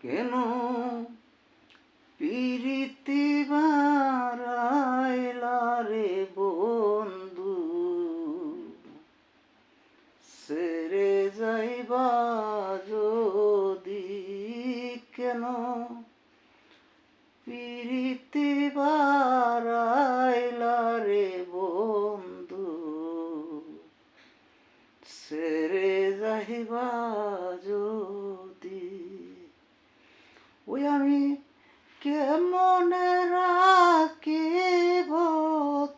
কেন পিরিতি বারাইলা রে বন্ধু, সেরে যাইবা যদি, কেন পিরিতি বারাইলা রে বন্ধু, সেরে যাইবা যদি। ওই আমি কেমনে রাখিব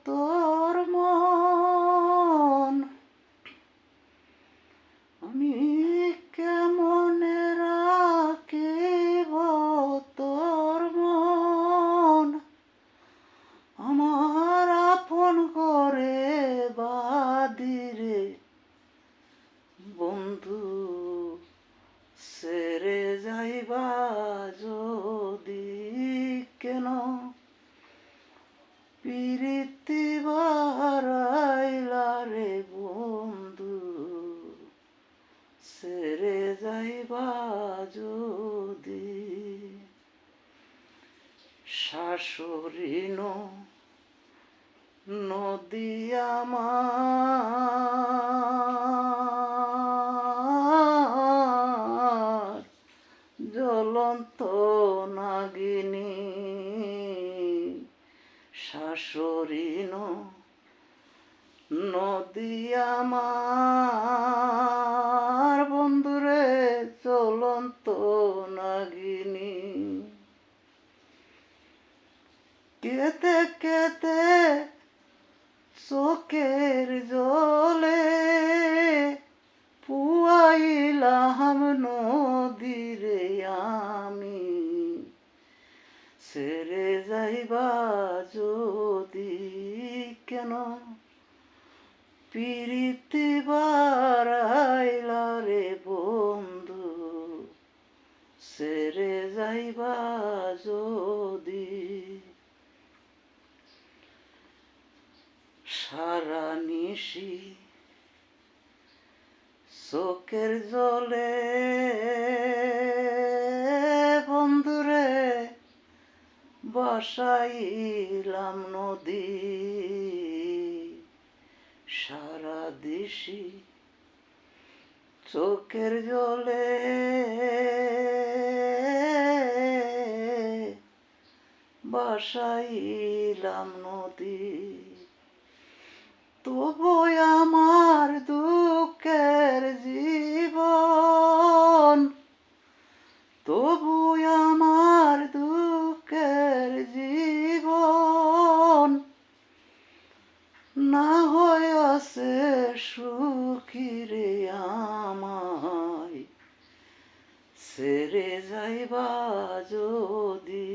তোর মন, আমি কেমনে রাখিব তোর মন, আমার আপন করে বাদিরে বন্ধু, সেরে যাইবা যদি, কেন পিরিতি বারাইলা রে বন্ধু, সেরে যাইবা যদি। শাশুড়ি নদী আমার জ্বলন্ত নাগিনী, শাশুড়ি নদী আমার বন্ধুরে জ্বলন্ত নাগিনী। কেতে কেতে চোখের জলে পুয়াইলাম নদীরে আমি, সেরে যাইবা যদি, কেন পিরিতি বারাইলা রে বন্ধু, সেরে যাইবা যদি। সারা নিশি চোখের জলে বন্ধুরে বসাইলাম নদী, সারা দিশি চোখের জলে বসাইলাম নদী। তবু আমার দুঃখের জীবন, তবু আমার দুঃখের জীবন, না হয়েছে সুখী রে আমায়, সেরে যাইবা যদি,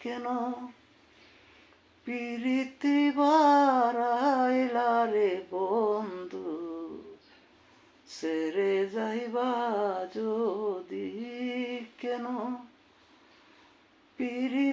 কেন পিরিতি বারাইলা রে বন্ধু, সেরে যাইবা যদি, কেন পিরি